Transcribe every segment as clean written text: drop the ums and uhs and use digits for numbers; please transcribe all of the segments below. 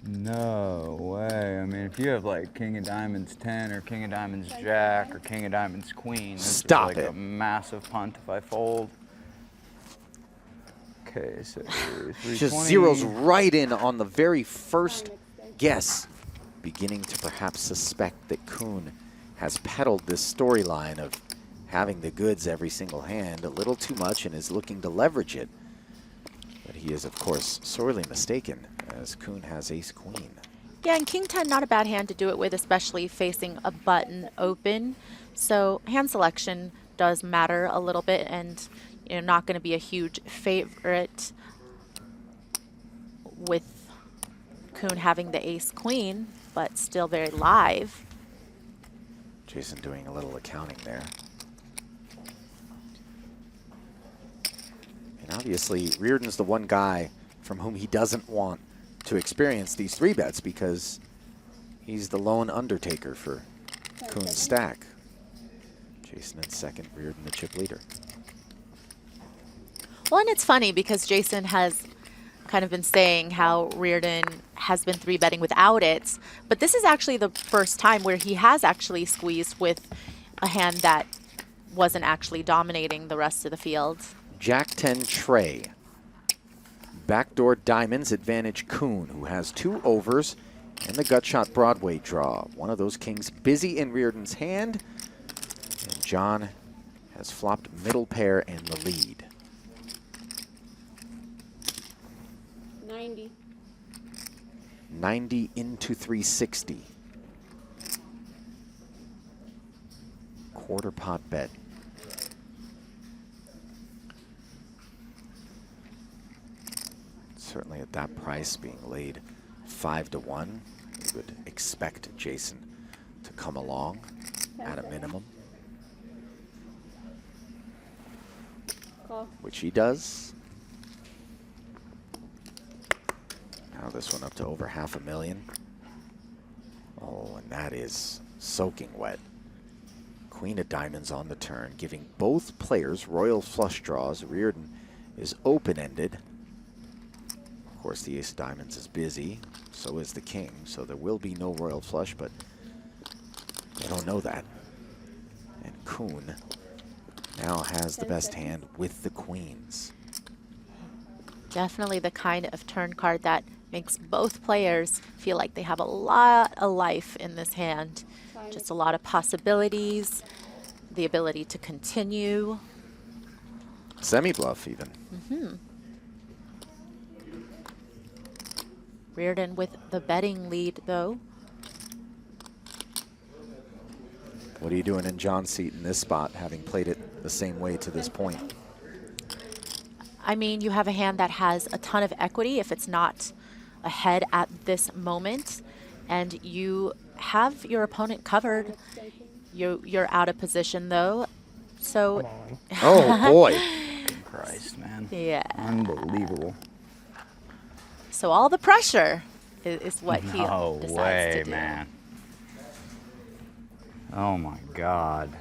No way. I mean, if you have like King of Diamonds 10 or King of Diamonds Jack or King of Diamonds Queen, this is like a massive punt if I fold. Okay, so 320. Just zeroes right in on the very first guess, beginning to perhaps suspect that Koon has peddled this storyline of having the goods every single hand a little too much and is looking to leverage it. But he is, of course, sorely mistaken, as Koon has ace-queen. Yeah, and King 10, not a bad hand to do it with, especially facing a button open. So hand selection does matter a little bit, and you're not going to be a huge favorite with Koon having the ace-queen, but still very live. Jason doing a little accounting there. And obviously, Riordan's the one guy from whom he doesn't want to experience these 3-bets because he's the lone undertaker for Koon's stack. Jason in second, Riordan the chip leader. Well, and it's funny because Jason has kind of been saying how Riordan has been 3-betting without it, but this is actually the first time where he has actually squeezed with a hand that wasn't actually dominating the rest of the field. Jack 10 Trey. Backdoor diamonds advantage Koon, who has 2 overs and the gutshot Broadway draw. One of those kings busy in Riordan's hand, and John has flopped middle pair in the lead. 90. 90 into 360. Quarter pot bet. Certainly at that price being laid 5-1, you would expect Jason to come along at a minimum. Call. Which he does. Now this one up to over $500,000. Oh, and that is soaking wet. Queen of diamonds on the turn, giving both players royal flush draws. Riordan is open-ended. Of course, the ace of diamonds is busy, so is the king, so there will be no royal flush, but they don't know that. And Koon now has the best hand with the queens. Definitely the kind of turn card that makes both players feel like they have a lot of life in this hand. Just a lot of possibilities, the ability to continue. Semi-bluff even. Mm-hmm. Riordan with the betting lead, though. What are you doing in John's seat in this spot, having played it the same way to this point? I mean, you have a hand that has a ton of equity if it's not ahead at this moment, and you have your opponent covered. You're out of position, though. So, oh boy. Christ, man. Yeah. Unbelievable. So all the pressure is what he No decides way, to do. man. Oh my God.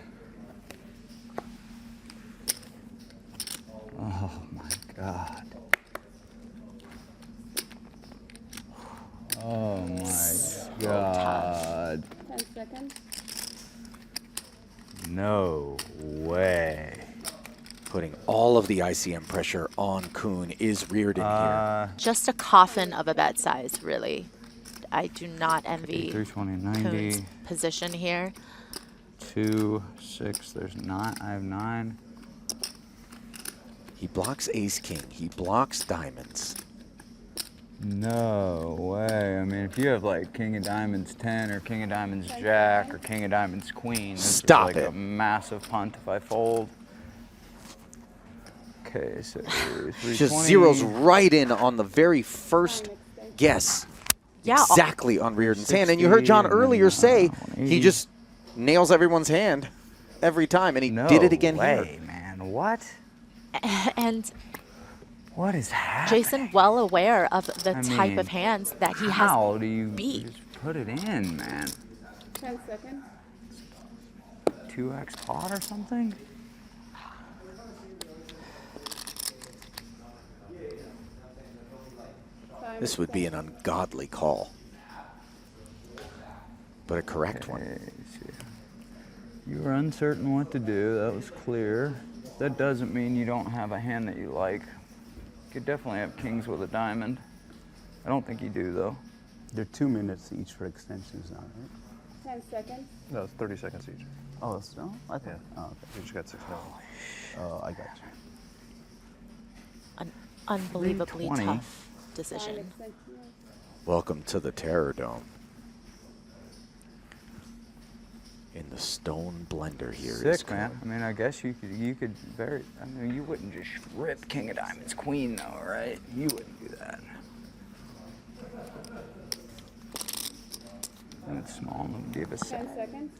Oh my God. Oh my God. 10 seconds. No way. Putting all of the ICM pressure on Koon is Riordan here. Just a coffin of a bet size, really. I do not envy 320, 90. Koon's position here. 2, 6, there's 9. I have 9. He blocks ace-king. He blocks diamonds. No way. I mean, if you have like King of Diamonds 10 or King of Diamonds Jack or King of Diamonds Queen, this is like a massive punt if I fold. Okay, so 320. Just zeroes right in on the very first guess. Yeah, exactly on Riordan's hand. And you heard John earlier say he just nails everyone's hand every time, and he did it again here. No way, man. What? And what is happening? Jason, well aware of the I type mean, of hands that he how has do you beat. just put it in, man? 10 seconds. 2x pot or something? This would be an ungodly call, but a correct one. Okay, so you were uncertain what to do. That was clear. That doesn't mean you don't have a hand that you like. You could definitely have kings with a diamond. I don't think you do, though. They're 2 minutes each for extensions now, right? 10 seconds. No, it's 30 seconds each. Oh, that's no? I thought. Yeah. Oh, okay. You just got 6 minutes. Oh, I got you. An unbelievably 320. tough 5 decision. extensions. Welcome to the Terror Dome. In the stone blender here is Sick, man. I mean, I guess you could very. I mean, you wouldn't just rip king of diamonds queen, though, right? You wouldn't do that. And it's small and give us. 10 seconds.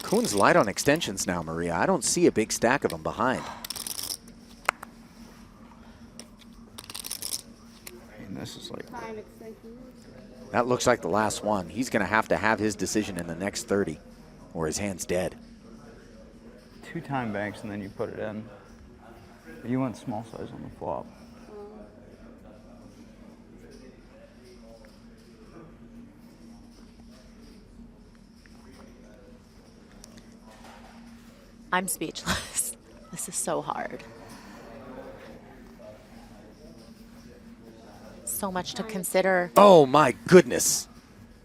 Koon's light on extensions now, Maria. I don't see a big stack of them behind. I mean, this is like. Time extensions. That looks like the last one. He's going to have his decision in the next 30, or his hand's dead. 2 time banks and then you put it in. But you want small size on the flop. I'm speechless. This is so hard. So much to consider. Oh my goodness.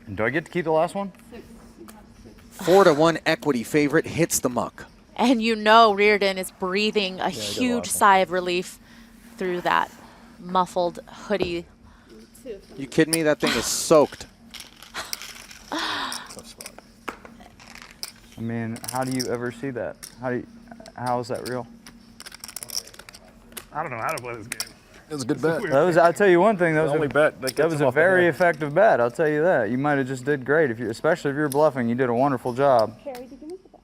And do I get to keep the last one? 6. You have 6. 4-1 equity favorite hits the muck. And you know Riordan is breathing a got huge lost. sigh of relief through that muffled hoodie. 2. You kidding me? That thing is soaked. Tough spot. I mean, how do you ever see that? How is that real? I don't know how to play this game. It was a good bet. That was. I'll tell you one thing. That was only bet that That gets was him a off the very hook. effective bet. I'll tell you that. You might have just did great if you, especially if you're bluffing. You did a wonderful job Carrie, did you make the bet?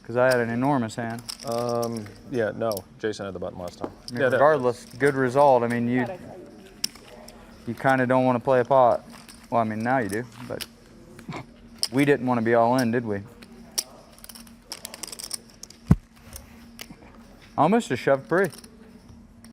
because I had an enormous hand. Yeah, no. Jason had the button last time. I mean, Yeah, that- regardless, good result. I mean, Thought I saw you. you kind of don't want to play a pot. Well, I mean, now you do, but we didn't want to be all in, did we? Almost just shoved pre.